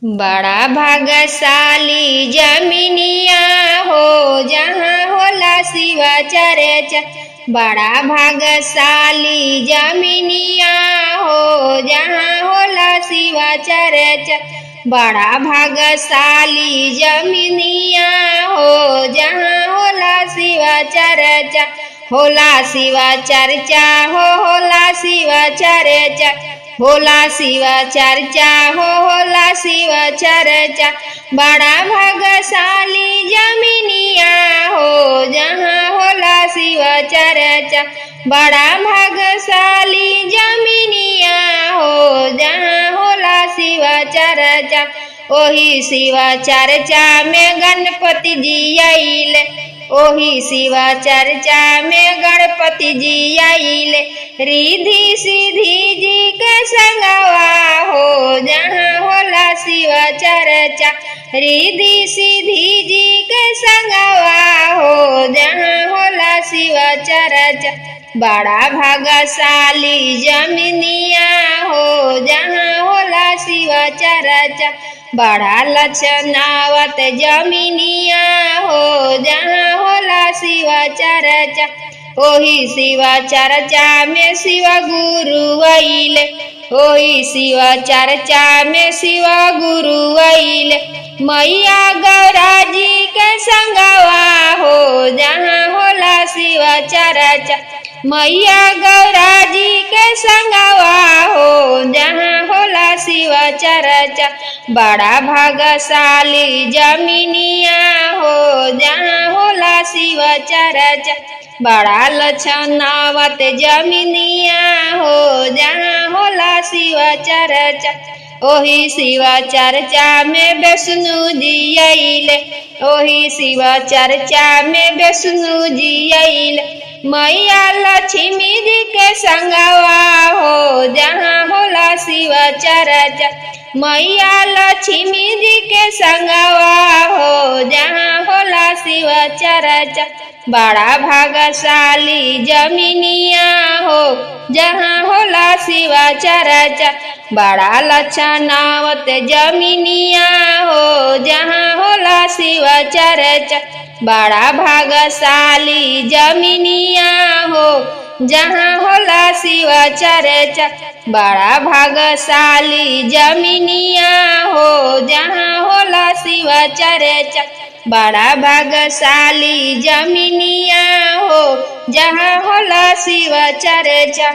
बड़ा भाग्यशाली जमीनिया हो जहाँ होला शिवा चर्चा। बड़ा भाग्यशाली जमीनिया हो जहाँ होला शिवा चर्चा। बड़ा भाग्यशाली जमीनिया हो जहाँ होला शिवा चर्चा। होला शिवा चर्चा हो होला शिवा चर्चा। होला शिवा चर्चा हो होला शिवा चर्चा। बड़ा भाग्यशाली जमीनिया हो जहाँ होला शिवा चर्चा। बड़ा भाग्यशाली जमीनिया हो जहाँ होला शिवा चर्चा। ओही शिवा चर्चा में गणपति जी आइले। ओही शिवा चर्चा में गणपति जी आइले। रिधि सिद्धि जी के संगवा हो जहाँ होला शिवा चर्चा। रिधि सिद्धि जी के संगवा हो जहाँ होला शिवा चर्चा। बड़ा भाग्यशाली जमीनिया हो जहाँ होला शिवा चर्चा। बड़ा लक्षणावत जमीनिया हो जहाँ होला शिवा चर्चा। ओही शिवा चर्चा में शिवा गुरु आइले। ओही शिवा चर्चा में शिवा गुरु आइले। मैया गौरा जी के संगवा हो जहाँ होला शिवा चर्चा। मैया गौरा जी के संगवा हो जहाँ होला शिवा चर्चा। बड़ा भाग्यशाली जमीनिया हो जहाँ होला शिवा चर्चा। बड़ा लक्षणावत जमीनिया हो जहाँ होला शिवा चर्चा। ओही शिवा चर्चा में विष्णु जी आइले। ओही शिवा चर्चा में विष्णु जी आइले। मैया लक्ष्मी जी के संगवा हो जहाँ होला शिवा चर्चा। मैया लक्ष्मी जी के संगवा हो जहाँ होला शिवा चर्चा। बड़ा भाग्यशाली जमीनिया हो जहाँ होला शिवा चर्चा। बड़ा लक्षणावत जमीनिया हो जहाँ होला शिवा चर्चा। बड़ा भाग्यशाली जमीनिया हो जहाँ होला शिवा चर्चा। बड़ा भाग्यशाली जमीनिया हो जहाँ होला शिवा चर्चा। बड़ा भाग्यशाली जमीनिया हो जहाँ होला शिवा चर्चा।